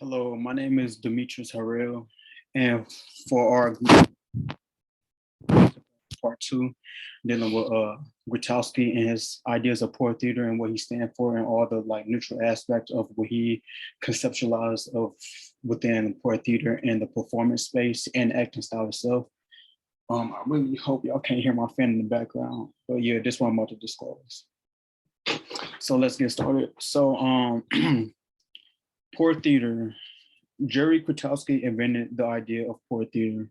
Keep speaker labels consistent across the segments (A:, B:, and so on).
A: Hello, my name is Dimitrius Harrell, and for our group, part two, dealing with Grotowski and his ideas of poor theater and what he stands for, and all the like neutral aspects of what he conceptualized of within poor theater and the performance space and acting style itself. I really hope y'all can't hear my fan in the background, but yeah, this one I'm about to disclose. So let's get started. So poor theater. Jerry Grotowski invented the idea of poor theater.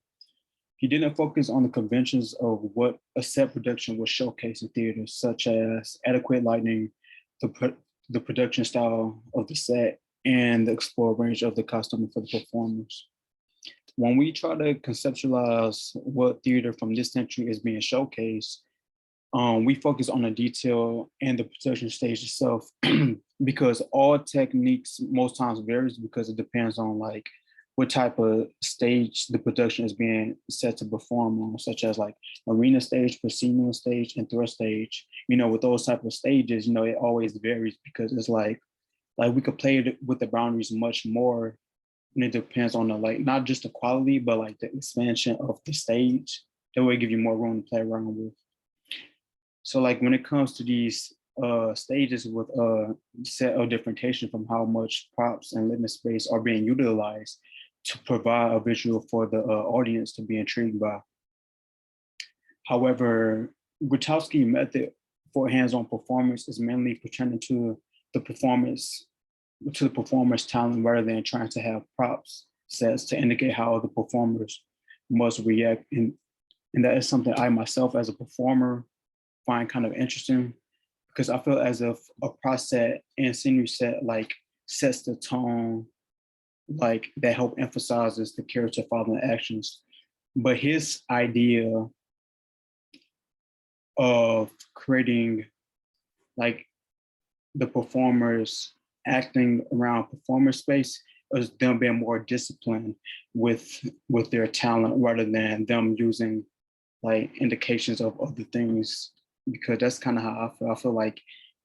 A: He didn't focus on the conventions of what a set production would showcase in theaters, such as adequate lighting, the production style of the set, and the explored range of the costume for the performers. When we try to conceptualize what theater from this century is being showcased, we focus on the detail and the production stage itself because all techniques most times varies because it depends on like what type of stage the production is being set to perform on, such as like arena stage, proscenium stage, and thrust stage. With those type of stages, it always varies because it's like we could play it with the boundaries much more. And it depends on the like not just the quality, but like the expansion of the stage. That way give you more room to play around with. So like when it comes to these stages with set of differentiation from how much props and living space are being utilized to provide a visual for the audience to be intrigued by. However, Grotowski method for hands-on performance is mainly pertaining to the performer's talent rather than trying to have props sets to indicate how the performers must react. And that is something I myself as a performer find kind of interesting because I feel as if a prop set and scenery set like sets the tone, like that help emphasizes the character following actions. But his idea of creating like the performers acting around performer space is them being more disciplined with their talent rather than them using like indications of other things, because that's kind of how I feel. I feel like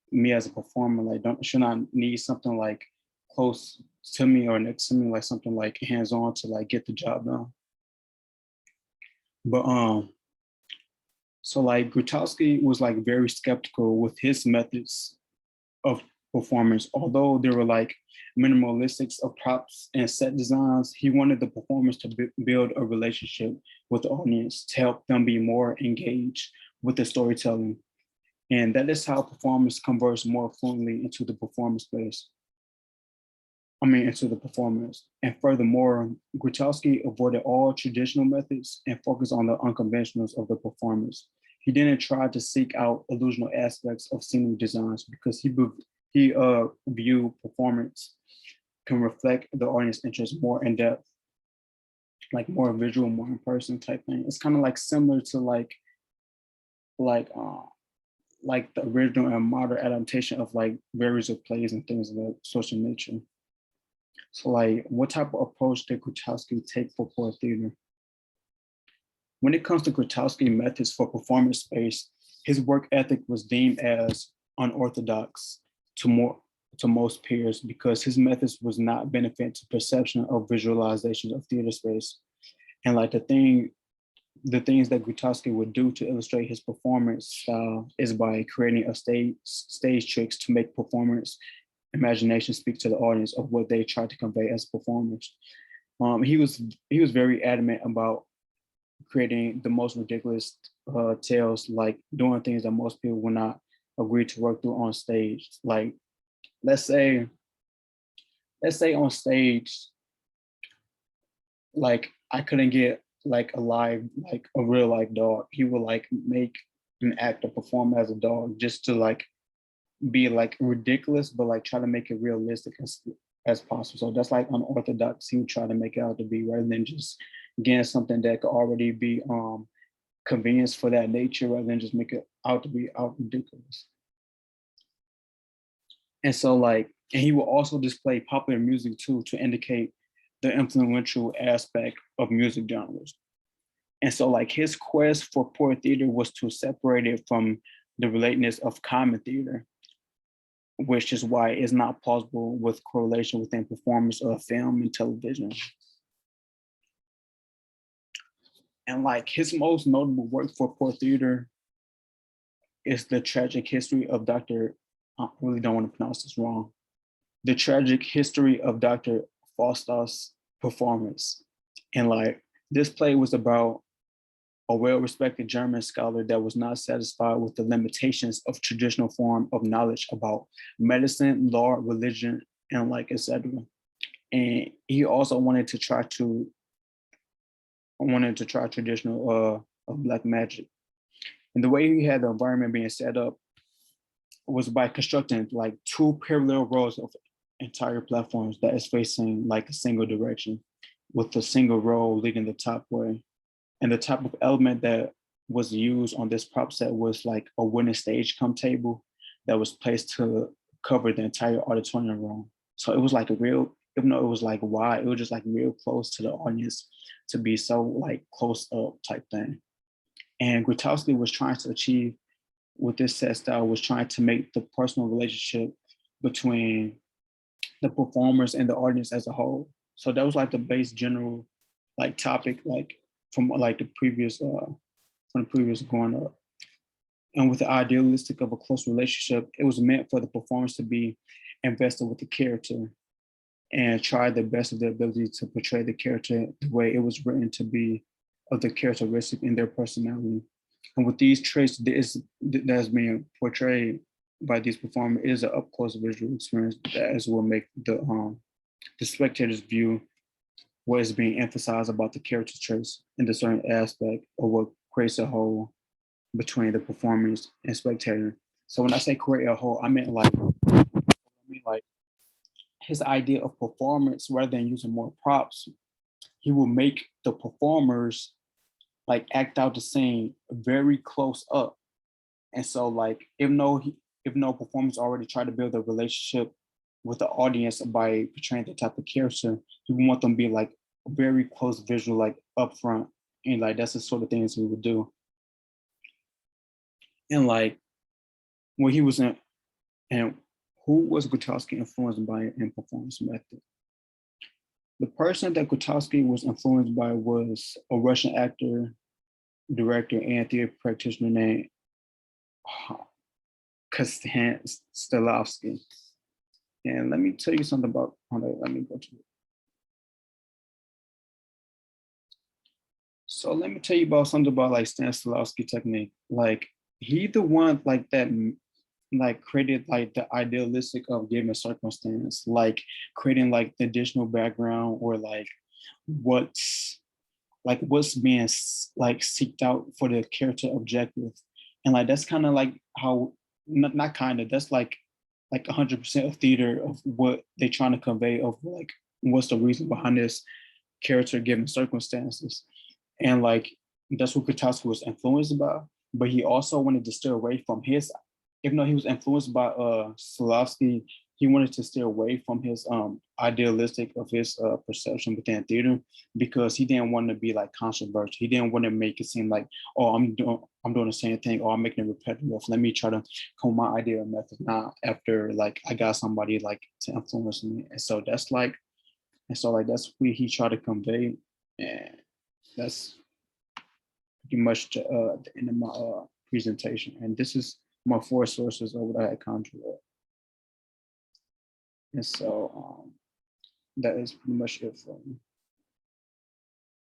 A: me as a performer, like should not need something like close to me or next to me, like something like hands-on to like get the job done. But so like Grotowski was like very skeptical with his methods of performance. Although they were like minimalistics of props and set designs, he wanted the performers to build a relationship with the audience to help them be more engaged with the storytelling. And that is how performers converse more fluently into the performance space. Into the performance. And furthermore, Grotowski avoided all traditional methods and focused on the unconventionals of the performance. He didn't try to seek out illusional aspects of scenery designs because he viewed performance can reflect the audience interest more in depth, like more visual, more in person type thing. It's kind of like similar to like the original and modern adaptation of like various of plays and things of that social nature. So like what type of approach did Grotowski take for poor theater? When it comes to Grotowski methods for performance space, his work ethic was deemed as unorthodox to most peers because his methods was not benefit to perception of visualization of theater space. And like the things that Grotowski would do to illustrate his performance style is by creating a stage tricks to make performance imagination speak to the audience of what they try to convey as performers. He was very adamant about creating the most ridiculous tales, like doing things that most people would not agree to work through on stage. Like let's say on stage, like I couldn't get like a real life dog. He would like make an actor perform as a dog just to like be like ridiculous, but like try to make it realistic as possible. So that's like unorthodox. He would try to make it out to be rather than just getting something that could already be convenience for that nature rather than just make it out to be out ridiculous. And so like, and he will also display popular music too to indicate the influential aspect of music genres. And so like his quest for poor theater was to separate it from the relatedness of common theater. which is why it's not plausible with correlation within performance of film and television. And like his most notable work for theater is The Tragic History of Dr. I really don't want to pronounce this wrong. The Tragic History of Dr. Faustus Performance. And like this play was about a well-respected German scholar that was not satisfied with the limitations of traditional form of knowledge about medicine, law, religion, and like etc. And he also wanted to try traditional Black magic. And the way he had the environment being set up was by constructing like two parallel rows of entire platforms that is facing like a single direction, with a single row leading the top way. And the type of element that was used on this prop set was like a wooden stage come table that was placed to cover the entire auditorium room. So it was like a real, even though it was like wide, it was just like real close to the audience to be so like close up type thing. And Grotowski was trying to achieve with this set style was trying to make the personal relationship between the performers and the audience as a whole. So that was like the base general like topic, like from like the previous growing up. And with the idealistic of a close relationship, it was meant for the performers to be invested with the character and try the best of their ability to portray the character the way it was written to be of the characteristic in their personality. And with these traits that's being portrayed by these performers is an up close visual experience that as will make the spectator's view what is being emphasized about the character traits in the certain aspect of what creates a whole between the performers and spectator. So when I say create a whole, I mean like his idea of performance rather than using more props, he will make the performers like act out the scene very close up. And so like even though performers already try to build a relationship with the audience by portraying the type of character, he would want them to be like very close visual, like up front. And like that's the sort of things he would do. And like when he was in, and who was Grotowski influenced by in performance method? The person that Grotowski was influenced by was a Russian actor, director, and theater practitioner named Konstantin Stanislavski. And let me tell you something about, let me go to it. So let me tell you about something about like Stanislavski technique. Like he the one like that like created like the idealistic of given circumstance, like creating like the additional background or like what's being like seeked out for the character objective. And like that's kind of like how not kind of that's like 100% of theater of what they're trying to convey of like what's the reason behind this character given circumstances. And like that's what Grotowski was influenced by, but he also wanted to steer away from his, even though he was influenced by Stanislavski, he wanted to steer away from his idealistic of his perception within theater because he didn't want to be like controversial. He didn't want to make it seem like, oh, I'm doing the same thing, or I'm making it repetitive. Let me try to come with my idea of method now after like I got somebody like to influence me. And so that's what he tried to convey. And that's pretty much the end of my presentation. And this is my 4 sources of what I had conjured up. And so that is pretty much it for me.